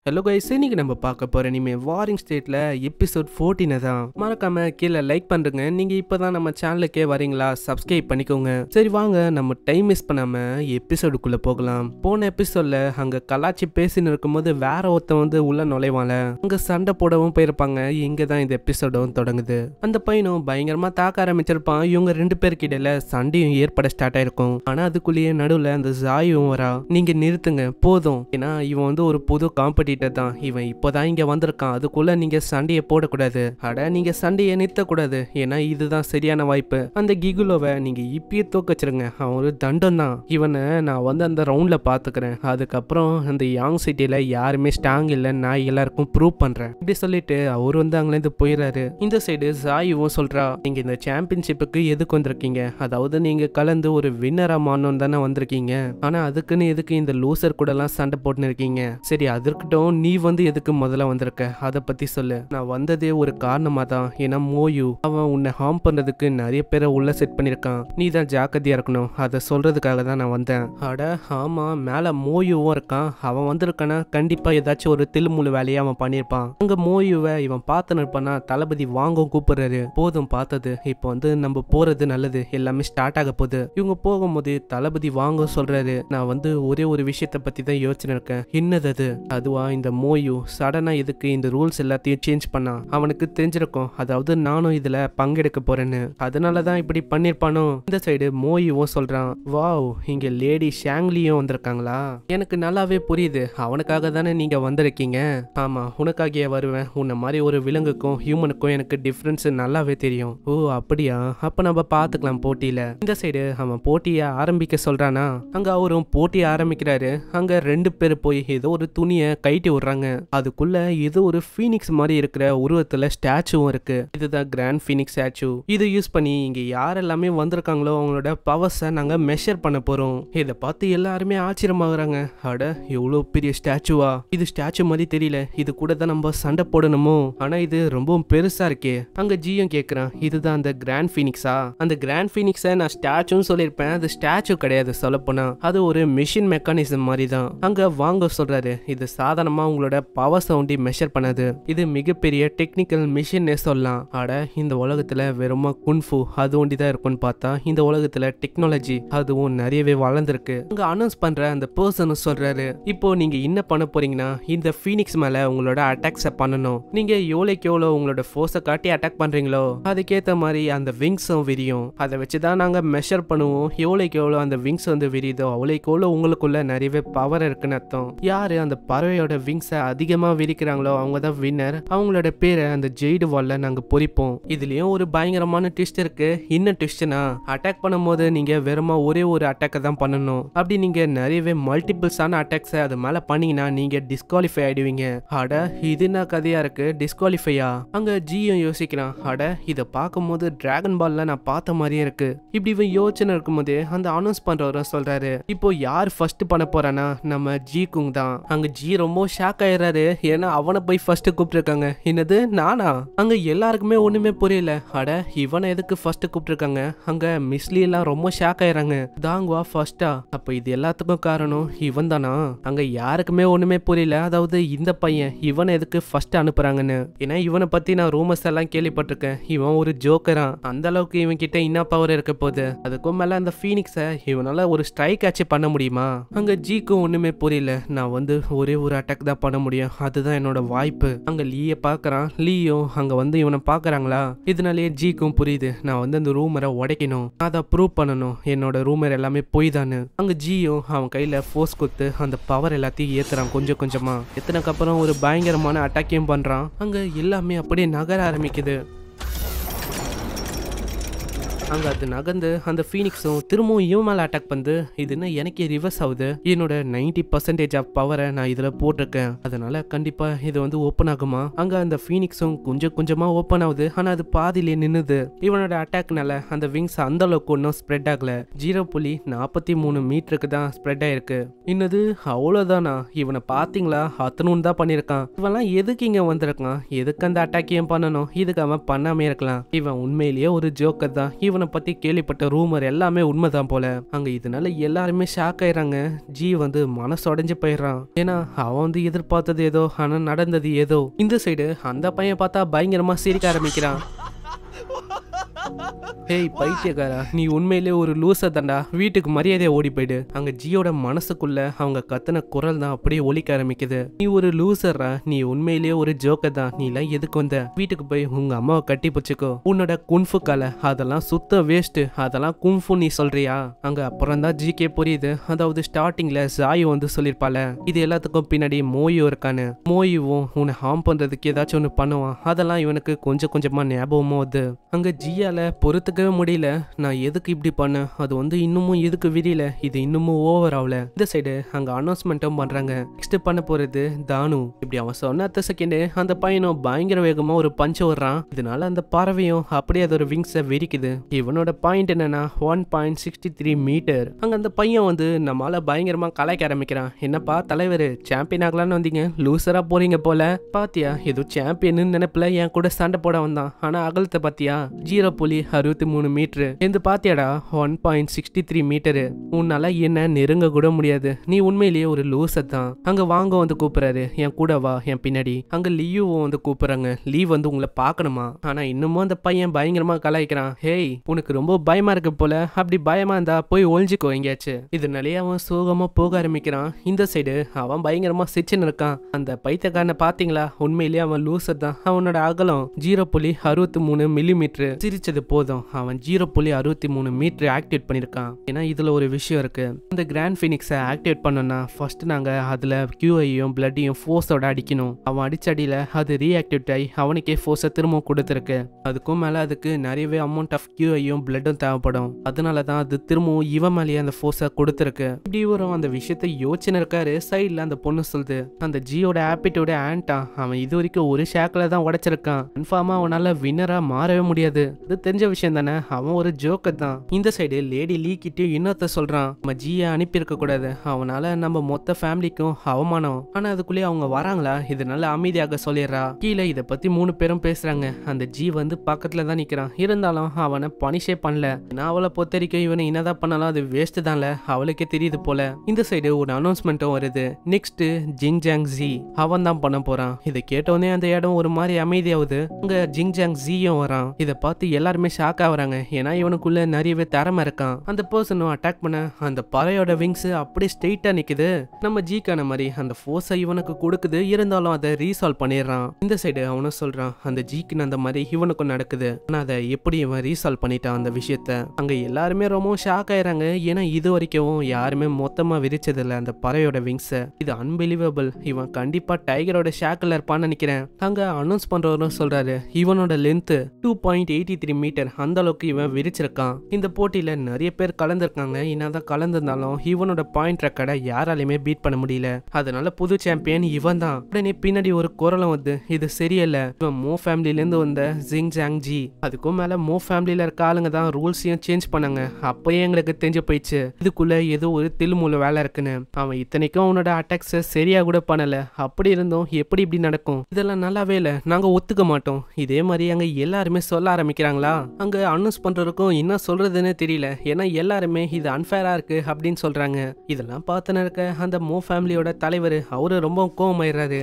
Hello guys, இன்னைக்கு நம்ம பார்க்க போற இனிமே வாரிங் ஸ்டேட்ல எபிசோட் 14 தான். மறக்காம கீழே லைக் பண்றீங்க. நீங்க இப்பதான் நம்ம சேனலுக்கே வரீங்களா, சப்ஸ்கிரைப் பண்ணிக்கோங்க. சரி வாங்க, நம்ம டைம் மிஸ் பண்ணாம எபிசோடுக்குள்ள போகலாம். போன எபிசோட்ல அங்க கலாச்சி பேசின்னு இருக்கும்போது வேற ஒருத்தன் வந்து உள்ள நுழைவாங்க. அங்க சண்டை போடவும் போயிருப்பாங்க. இங்க தான் இந்த எபிசோடும் தொடங்குது. அந்த பையனும் பயங்கரமா தாக்க ஆரம்பிச்சிருப்பான். இவங்க ரெண்டு பேருக்கு இடையில சண்டையும் ஏற்பட ஸ்டார்ட் ஆயிருக்கும். ஆனா அதுக்குள்ளேயே நடுவுல அந்த ஜாயும் வரா. நீங்க நிறுத்துங்க போதும், ஏன்னா இவன் வந்து ஒரு புது காம்படிட்டர் தான். இவன் இப்போதான் இங்க வந்திருக்கான், அதுக்குள்ள நீங்க சண்டையை போடக்கூடாது. அட நீங்க சண்டையை நிறுத்தக்கூடாது, ஏன்னா இதுதான் சரியான வாய்ப்பு. அந்த கிகுலோவை நீங்க இப்பயே தூக்கச்சிருங்க, அவன் ஒரு தண்டம் தான். இவனை நான் வந்து அந்த ரவுண்ட்ல பாத்துக்கிறேன். அதுக்கப்புறம் அந்த யாங் சிட்டில யாருமே ஸ்ட்ராங் இல்ல, நான் எல்லாருக்கும் ப்ரூவ் பண்றேன் இப்படி சொல்லிட்டு அவர் வந்து அங்கிருந்து போயிடுறாரு. இந்த சைடு ஜாயுவும் சொல்றா, நீங்க இந்த சாம்பியன்ஷிப்புக்கு எதுக்கு வந்திருக்கீங்க? அதாவது நீங்க கலந்து ஒரு வின்னரா மாறணும் தானே வந்திருக்கீங்க. ஆனா அதுக்குன்னு எதுக்கு இந்த லூசர் கூட எல்லாம் சண்டை போட்டுன்னு இருக்கீங்க? சரி அது இருக்கட்டும், நீ வந்து எதுக்கு முதல்ல வந்திருக்க அதை பத்தி சொல்லு. நான் வந்ததே ஒரு காரணமா தான். ஏன்னா மோயு அவன் உன்னை ஹார்ம் பண்றதுக்கு நிறைய பேரை உள்ள செட் பண்ணிருக்கான். நீ தான் ஜாக்கிரதையா இருக்கணும், அதை சொல்றதுக்காக தான் நான் வந்தேன். அட ஆமா, மேல மோயுவும் இருக்கான். அவன் வந்திருக்கானா கண்டிப்பா ஏதாச்சும் ஒரு தில்முழு வேலையை அவன் பண்ணிருப்பான். அங்க மோயுவை இவன் பார்த்து நிற்பானா, தளபதி வாங்கவும் கூப்பிடுறாரு. போதும் பார்த்தது, இப்போ வந்து நம்ம போறது நல்லது, எல்லாமே ஸ்டார்ட் ஆக போகுது. இவங்க போகும்போது தளபதி வாங்க சொல்றாரு. நான் வந்து ஒரே ஒரு விஷயத்த பத்தி தான் யோசனை இருக்கேன். என்னது அது? அதுவா இந்த மோயு சடனா எதுக்கு இந்த ரூல்ஸ் எல்லாத்தையும் சேஞ்ச் பண்ணா? அவனுக்கு தெரிஞ்சிருக்கும், அதாவது நானும் இதுல பங்கெடுக்க போறேன்னு. அதனாலதான் இப்படி பண்ணிருப்பானோ. இந்த சைடு மோயுவும் சொல்றான், வாவ் இங்க லேடி ஷாங்லியும் வந்திருக்காங்களா? எனக்கு நல்லாவே புரியுது, அவனுக்காக தானே நீங்க வந்திருக்கீங்க. ஆமா, உனக்காகவே வருவேன். உன்ன மாதிரி ஒரு விலங்குக்கும் ஹியூமனுக்கும் எனக்கு டிஃபரன்ஸ் நல்லாவே தெரியும். ஓ அப்படியா, அப்ப நம்ம பாத்துக்கலாம் போட்டியில. இந்த சைடு அவன் போட்டிய ஆரம்பிக்க சொல்றானா, அங்க அவரும் போட்டிய ஆரம்பிக்கிறாரு. அங்க ரெண்டு பேர் போய் ஏதோ ஒரு துணியை கைட்டி விடுறாங்க. அதுக்குள்ள ஏதோ ஒரு ஃபீனிக்ஸ் மாதிரி இருக்கிற உருவத்துல ஸ்டாச்சுவும் இருக்கு. இதுதான் கிராண்ட் ஃபீனிக்ஸ் ஸ்டாச்சு. இதை யூஸ் பண்ணி இங்க யாரெல்லாமே வந்திருக்காங்களோ அவங்களோட பவர்ஸை நாங்க மெஷர் பண்ண போறோம். இதை பார்த்து எல்லாருமே ஆச்சரியமாகறாங்க. அட எவ்வளவு பெரிய ஸ்டாச்சுவா, இது ஸ்டாச்சு மாதிரி தெரியல, இது கூட தான் நம்ம சண்டை போடணுமோ? ஆனா இது ரொம்பவும் பெருசா இருக்கே. அங்க ஜியும் கேக்குறான், இதுதான் அந்த கிராண்ட் ஃபீனிக்ஸா? அந்த கிராண்ட் ஃபீனிக்ஸை நான் ஸ்டாச்சுன்னு சொல்லியிருப்பேன், அது ஸ்டாச்சு கிடையாது. சொல்லப்போனா அது ஒரு மிஷின் மெக்கானிசம் மாதிரி தான். அங்க வாங்க சொல்றாரு, இது சாதாரணமா உங்களோட பவர் சவுண்டி மெஷர் பண்ணது, இது மிகப்பெரிய டெக்னிக்கல் மிஷின்னே சொல்லலாம். அட இந்த உலகத்துல வெறுமா குன்ஃபு அது ஒண்டிதான் இருக்கும்னு பார்த்தா இந்த உலகத்துல டெக்னாலஜி அதுவும் நிறையவே வளர்ந்துருக்கு. அங்க அனௌன்ஸ் பண்ற அந்த பர்சனும் சொல்றாரு, இப்போ நீங்க என்ன பண்ண போறீங்கன்னா இந்த ஃபீனிக்ஸ் மேல உங்களோட அட்டாக்ஸை பண்ணணும். நீங்க எவ்வளோக்கு எவ்வளோ உங்களோட ஃபோர்ஸை காட்டி அட்டாக் பண்றீங்களோ அதுக்கேற்ற மாதிரி அந்த விங்ஸும் விரியும். அதை வச்சுதான் நாங்க மெஷர் பண்ணுவோம். எவ்வளோக்கு எவ்வளோ அந்த விங்ஸ் வந்து விரியுதோ அவ்வளோக்கு எவ்வளோ உங்களுக்குள்ள நிறையவே பவர் இருக்குன்னு அர்த்தம். யாரு அந்த பறவையோட விங்ஸை அதிகமா விரிக்கிறாங்களோ அவங்க தான் வின்னர். அவங்களோட பேரை அந்த ஜெய்டு வால்ல நாங்க பொறிப்போம். இதுலயும் ஒரு பயங்கரமான ட்விஸ்ட் இருக்கு. என்ன ட்விஸ்ட்னா, அட்டாக் பண்ணும்போது நீங்க வெறுமா ஒரே ஒரு அட்டாக்கை தான் பண்ணணும். அப்படி நீங்க நிறையவே மல்டிபிள்ஸான அட்டாக்ஸை அது மேல பண்ணீங்கன்னா நீங்க டிஸ்குவாலிஃபை ஆயிடுவீங்க. அட இது என்ன கதையா இருக்கு, டிஸ்குவாலிஃபையா? அங்க ஜியும் யோசிக்கிறான், அட இதை பார்க்கும்போது டிராகன் பால்ல நான் பார்த்த மாதிரியே இருக்கு. இப்படி இவன் யோசனை இருக்கும்போது அந்த அனௌன்ஸ் பண்றவரும் சொல்றாரு, இப்போ யார் ஃபர்ஸ்ட் பண்ண போறானா நம்ம ஜி குங் தான். அங்க ஜி ரொம்ப ஷாக் ஆயிடுறாரு, ஏன்னா அவனை போய் ஃபர்ஸ்ட் கூப்பிட்டுருக்காங்க. என்னது நானா? அங்க எல்லாருக்குமே ஒண்ணுமே புரியல. அட இவனை எதுக்கு ஃபர்ஸ்ட் கூப்பிட்டுருக்காங்க? அங்க மிஸ்லி எல்லாம் ரொம்ப ஷாக் ஆயிடுறாங்க. தாங்குவா ஃபர்ஸ்டா? அப்ப இது எல்லாத்துக்கும் காரணம் இவன் தானா? அங்க யாருக்குமே ஒண்ணுமே புரியல. அதாவது இந்த பையன் இவனை எதுக்கு ஃபர்ஸ்ட் அனுப்புறாங்கன்னு. ஏன்னா இவனை பத்தி நான் ரூமர்ஸ் எல்லாம் கேள்விப்பட்டிருக்கேன். இவன் ஒரு ஜோக்கரா, அந்த அளவுக்கு இவன் கிட்ட என்ன பவர் இருக்க போகுது? அதுக்கும் மேல அந்த ஃபீனிக்ஸை இவனால ஒரு ஸ்ட்ரைக் ஆச்சு பண்ண முடியுமா? அங்க ஜிக்கும் ஒண்ணுமே புரியல. நான் வந்து ஒரே ஒரு அட்டாக் தான் பண்ண முடியும், அதுதான் என்னோட வாய்ப்பு. அங்க லீய பாக்குறான். லீயும் அங்க வந்து இவனை பாக்குறாங்களா? இதனாலேயே ஜிக்கும் புரியுது, நான் வந்து அந்த ரூமரை உடைக்கணும், அதை ப்ரூவ் பண்ணணும், என்னோட ரூமர் எல்லாமே போய் தானு. அங்க ஜியும் அவன் கையில ஃபோர்ஸ் கொடுத்து அந்த பவர் எல்லாத்தையும் ஏத்துறான். கொஞ்சம் கொஞ்சமா எத்தனைக்கு அப்புறம் ஒரு பயங்கரமான அட்டாக்கையும் பண்றான். அங்க எல்லாமே அப்படியே நகர ஆரம்பிக்குது. அங்க அது நகர்ந்து அந்த ஃபீனிக்ஸும் திரும்பவும் இவன் மேல அட்டாக் பண்ணு. இதுன்னு எனக்கே ரிவர்ஸ் ஆகுது. என்னோட 90% ஆஃப் பவரை நான் இதுல போட்டிருக்கேன், அதனால கண்டிப்பா இது வந்து ஓப்பன் ஆகுமா? அங்க அந்த ஃபீனிக்ஸும் கொஞ்சம் கொஞ்சமா ஓப்பன் ஆகுது. ஆனா அது பாதியிலே நின்னுது. இவனோட அட்டாக்னால அந்த விங்ஸ் அந்த அளவுக்கு ஒன்றும் ஸ்ப்ரெட் ஆகல. 0.43 மீட்டருக்கு தான் ஸ்ப்ரெட் ஆயிருக்கு. இன்னது அவ்வளவுதானா? இவனை பாத்தீங்களா, அத்தனும் தான் பண்ணிருக்கான். இவெல்லாம் எதுக்கு இங்க வந்திருக்கான்? எதுக்கு அந்த அட்டாக்கையும் பண்ணணும்? இதுக்கு அவன் பண்ணாமே இருக்கலாம். இவன் உண்மையிலேயே ஒரு ஜோக்கர் தான். இவன் இவனை பத்தி கேள்விப்பட்ட ரூமர் எல்லாமே உண்மைதான் போல. அங்க இதனால எல்லாருமே ஷாக் ஆயிடுறாங்க. ஜி வந்து மனசு உடைஞ்சு போயிடுறான். ஏன்னா அவன் வந்து எதிர்பார்த்தது ஏதோ, ஆனா நடந்தது ஏதோ. இந்த சைடு அந்த பையன் பார்த்தா பயங்கரமா சிரிக்க ஆரம்பிக்கிறான். ஹேய் பைத்தியக்காரா, நீ உண்மையிலே ஒரு லூசர் தான்டா, வீட்டுக்கு மரியாதையா ஓடி போயிடு. அங்க ஜியோட மனசுக்குள்ள அவங்க கத்துன குரல் தான் அப்படியே ஒலிக்க ஆரம்பிக்குது. நீ ஒரு லூசர்ரா, நீ உண்மையிலேயே ஒரு ஜோக்கர் தான், நீ எல்லாம் எதுக்கு வந்த? வீட்டுக்கு போய் உங்க அம்மாவை கட்டி பிடிச்சிக்கோ. உன்னோட குன்ஃபு கலை அதெல்லாம் சுத்த வேஸ்ட், அதெல்லாம் குன்ஃபு நீ சொல்றியா? அங்க அப்புறம் தான் ஜிக்கே புரியுது. அதாவது ஸ்டார்டிங்ல ஜாயு வந்து சொல்லிருப்பால, இது எல்லாத்துக்கும் பின்னாடி மோயு இருக்கானு. மோயுவும் உன்னை ஹார்ம் பண்றதுக்கு ஏதாச்சும் ஒன்று பண்ணுவான். அதெல்லாம் இவனுக்கு கொஞ்சம் கொஞ்சமா ஞாபகமும் வருது. அங்க ஜியால பொறுத்துக்கவே முடியல. நான் எதுக்கு இப்படி பண்ண, அது வந்து இன்னமும் எதுக்கு விரியல, இது இன்னமும் ஓவர் ஆகல. இந்த சைடு அங்க அனௌன்ஸ்மெண்ட்டும் பண்றாங்க. நெக்ஸ்ட் பண்ண போறது தானு. இப்படி அவன் சொன்ன அடுத்த செகண்ட் அந்த பையனும் பயங்கர வேகமா ஒரு பஞ்ச் வர்றான். இதனால அந்த பறவையும் அப்படியே அதோட விங்ஸை விரிக்குது. இவனோட பாயிண்ட் என்னன்னா 1.63 மீட்டர். அங்க அந்த பையன் வந்து நம்மளால பயங்கரமா கலாய்க்க ஆரம்பிக்கிறான். என்னப்பா தலைவர், சாம்பியன் ஆகலான்னு வந்தீங்க, லூசரா போறீங்க போல. பாத்தியா, ஏதோ சாம்பியன் நினைப்புல என் கூட சண்டை போட வந்தான், ஆனா அகலத்தை பாத்தியா 0.63 மீட்டர். எந்த பாத்தியாடா 1.63 மீட்டரு. உன்னால என்ன நெருங்க கூட முடியாது, நீ உண்மையிலேயே ஒரு லூசர் தான். அங்க வாங்க வந்து கூப்பிடுறாரு, என் கூட வா, என் பின்னாடி. அங்க லீவும் வந்து கூப்பிடுறாங்க. லீவ் வந்து உங்களை பாக்கணுமா? ஆனா இன்னமும் அந்த பையன் பயங்கரமா கலாய்க்கிறான். ஹேய், உனக்கு ரொம்ப பயமா இருக்கு போல, அப்படி பயமா இருந்தா போய் ஒழிஞ்சுக்கோ எங்கேயாச்சு. இதனாலேயே அவன் சோகமா போக ஆரம்பிக்கிறான். இந்த சைடு அவன் பயங்கரமா சிச்சுன்னு இருக்கான். அந்த பைத்தியக்காரனை பாத்தீங்களா, உண்மையிலேயே அவன் லூசர் தான். அவனோட அகலம் 0.63 மில்லிமீட்டர். சிரிச்சது போதும், அவன் 0.63 மீட்டர் ஆக்டிவேட் பண்ணிருக்கான். ஏன்னா இதுல ஒரு விஷயம் இருக்கு. இந்த கிராண்ட் ஃபினிக்ஸை ஆக்டிவேட் பண்ணோம்னா ஃபர்ஸ்ட் நாங்க அதுல கியூஐயும் பிளட்டையும் ஃபோர்ஸோட அடிக்கணும். அவன் அடிச்ச அடியில அது ரீஆக்டிவேட் ஆகி அவனுக்கே ஃபோர்ஸை திரும்ப கொடுத்துருக்கு. அதுக்கும் மேல அதுக்கு நிறையவே அமௌண்ட் ஆஃப் கியூஐயும் பிளட்டும் தேவைப்படும். அதனாலதான் அது திரும்பவும் இவன் மேலேயே அந்த ஃபோர்ஸை கொடுத்துருக்கு. இப்படி வரும் அந்த விஷயத்தை யோசனை இருக்காரு. சைட்ல அந்த பொண்ணு சொல்லுது, அந்த ஜியோட ஆப்பிட்டோட ஆன்டா, அவன் இது வரைக்கும் ஒரு ஷேக்ல தான் உடைச்சிருக்கான். கன்ஃபார்மா அவனால வின்னரா மாறவே முடியாது. இது தெரிஞ்ச விஷயம் தானே, அவன் ஒரு ஜோக்கர் தான். இந்த சைடு லேடி லீ கிட்டயும் இன்னொருத்த சொல்றான், நம்ம ஜியை அனுப்பியிருக்க கூடாது, அவனால நம்ம மொத்த ஃபேமிலிக்கும் அவமானம். ஆனா அதுக்குள்ளேயே அவங்க வராங்களா, இதனால அமைதியாக சொல்லிடுறா. கீழே இதை பத்தி 3 பேரும் பேசுறாங்க. அந்த ஜி வந்து பக்கத்துல தான் நிக்கிறான். இருந்தாலும் அவனை பனிஷே பண்ணல. நான் அவளை பொறுத்த வரைக்கும் இவனை என்னதான் பண்ணாலும் அது வேஸ்ட் தான்ல, அவளுக்கே தெரியுது போல. இந்த சைடு ஒரு அனௌன்ஸ்மெண்ட்டும் வருது. நெக்ஸ்ட் ஜிங் ஜாங் ஜி அவன் தான் பண்ண போறான். இதை கேட்டோடனே அந்த இடம் ஒரு மாதிரி அமைதியாகுது. அங்க ஜிங் ஜாங் ஜியும் வரான். இதை பார்த்து எல்லாருமே ஷாக் ஆகுறாங்க. ஏன்னா இவனுக்குள்ள நிறையவே திறமை இருக்கான். அந்த பர்சனும் அட்டாக் பண்ண அந்த பறையோட விங்ஸ் அப்படியே ஸ்ட்ரெயிட்டா நிக்குது. நம்ம ஜிக்கான மாதிரி அந்த ஃபோர்ஸை இவனுக்கு கொடுக்குது. இருந்தாலும் அதை ரீசால்வ் பண்ணிடுறான். இந்த சைடு அவனும் சொல்றான், அந்த ஜிக்குன்னு அந்த மாதிரி இவனுக்கும் நடக்குது. ஆனா அதை எப்படி இவன் ரீசால்வ் பண்ணிட்டான் அந்த விஷயத்த. அங்க எல்லாருமே ரொம்ப ஷாக் ஆயிடுறாங்க. ஏன்னா இது வரைக்கும் யாருமே மொத்தமா விரிச்சது இல்ல அந்த பறையோட விங்ஸ். இது அன்பிலீவபிள். இவன் கண்டிப்பா டைகரோட ஷாக்ல இருப்பான்னு நினைக்கிறேன். அங்க அனௌன்ஸ் பண்றவரும் சொல்றாரு, இவனோட லென்த் 2.83 மீட்டர். அந்த அளவுக்கு இவன் விரிச்சிருக்கான். இந்த போட்டியில நிறைய பேர் கலந்துருக்காங்க. என்னதான் கலந்துருந்தாலும் இவனோட பாயிண்ட் ரெக்கார்டை யாராலையுமே பீட் பண்ண முடியல. அதனால புது சாம்பியன் இவன் தான். உடனே பின்னாடி ஒரு குரலும் வந்து, இது சரியல்ல, இவன் மோ ஃபேமிலில இருந்து வந்த ஜிங் ஜாங் ஜி. அதுக்கும் மேல மோ ஃபேமிலில இருக்க ஆளுங்க தான் ரூல்ஸையும் சேஞ்ச் பண்ணாங்க. அப்பயே எங்களுக்கு தெரிஞ்சு போயிடுச்சு இதுக்குள்ள ஏதோ ஒரு தில்முள்ள வேலை இருக்குன்னு. அவன் இத்தனைக்கும் அவனோட அட்டாக்ஸ் சரியா கூட பண்ணல. அப்படி இருந்தும் எப்படி இப்படி நடக்கும், இதெல்லாம் நல்லாவே இல்ல, நாங்க ஒத்துக்க மாட்டோம். இதே மாதிரி அங்க எல்லாருமே சொல்ல ஆரம்பிக்கிறாங்களா. அங்க அனௌன்ஸ் பண்றதுக்கும் என்ன சொல்றதுன்னு தெரியல. ஏன்னா எல்லாருமே இது அன்ஃபேரா இருக்கு அப்படின்னு சொல்றாங்க. இதெல்லாம் பார்த்து இருக்க அந்த மோ ஃபேமிலியோட தலைவர் அவரு ரொம்ப கோவமாயிடுறாரு.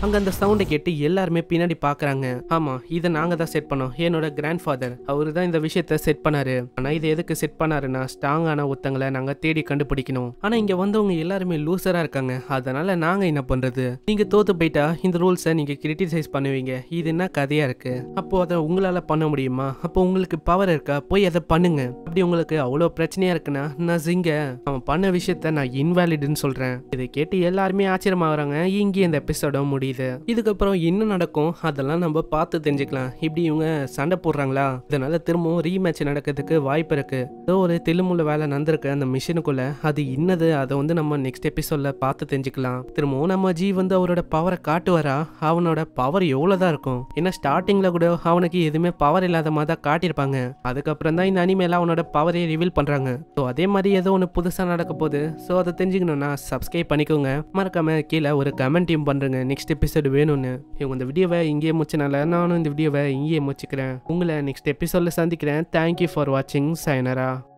அங்க அந்த சவுண்டை கேட்டு எல்லாருமே பின்னாடி பாக்குறாங்க. ஆமா, இதை நாங்க தான் செட் பண்ணோம். என்னோட கிராண்ட் ஃபாதர் அவரு தான் இந்த விஷயத்த செட் பண்ணாரு. ஆனா இதை எதுக்கு செட் பண்ணாருன்னா ஸ்ட்ராங்கான ஒருத்தங்களை நாங்க தேடி கண்டுபிடிக்கணும். ஆனா இங்க வந்தவங்க எல்லாருமே லூசரா இருக்காங்க. அதனால நாங்க என்ன பண்றது, நீங்க தோத்து போயிட்டா இந்த ரூல்ஸை நீங்க கிரிட்டிசைஸ் பண்ணுவீங்க. இது என்ன கதையா இருக்கு? அப்போ அதை உங்களால பண்ண முடியுமா? அப்போ உங்களுக்கு பவர் இருக்கா? போய் அதை பண்ணுங்க. அப்படி உங்களுக்கு அவ்வளவு பிரச்சனையா இருக்குன்னா நான் ஜிங்க அவன் பண்ண விஷயத்த நான் இன்வாலிட்னு சொல்றேன். இதை கேட்டு எல்லாருமே ஆச்சரியமாகறாங்க. இங்கே இந்த எபிசோட முடியுது. இதுக்கப்புறம் என்ன நடக்கும் அதெல்லாம் நம்ம பார்த்து தெரிஞ்சுக்கலாம். இப்படி இவங்க சண்டை போடுறாங்களா, இதனால திரும்பவும் ரீமேட்ச் நடக்கிறதுக்கு வாய்ப்பு இருக்கு. ஏதோ ஒரு தெலுமுள்ள வேலை நடந்திருக்கு அந்த மிஷினுக்குள்ள. அது இன்னது அதை வந்து நம்ம நெக்ஸ்ட் எபிசோட்ல பார்த்து தெரிஞ்சுக்கலாம். திரும்பவும் நம்ம ஜி வந்து அவரோட பவரை காட்டுவாரா? அவனோட பவர் எவ்வளவுதான் இருக்கும்? ஏன்னா ஸ்டார்டிங்ல கூட அவனுக்கு எதுவுமே பவர் இல்லாத மாதிரி தான் காட்டியிருப்பாங்க. அதுக்கப்புறம் தான் இந்த அனிமேல அவனோட பவரை ரிவீல் பண்றாங்க. ஸோ அதே மாதிரி ஏதோ ஒன்று புதுசா நடக்க போகுது. ஸோ அதை தெரிஞ்சுக்கணும்னா சப்ஸ்கிரைப் பண்ணிக்கோங்க. மறக்காம கீழே ஒரு கமெண்ட்டையும் பண்றேங்க. நெக்ஸ்ட் எபிசோடு வேணும்னு. இவங்க இந்த வீடியோவை இங்கேயே முடிச்சனால நானும் இந்த வீடியோவை இங்கேயே முடிச்சுக்கிறேன். உங்களை நெக்ஸ்ட் எபிசோடில் சந்திக்கிறேன். தேங்க்யூ ஃபார் வாட்சிங். சைனரா.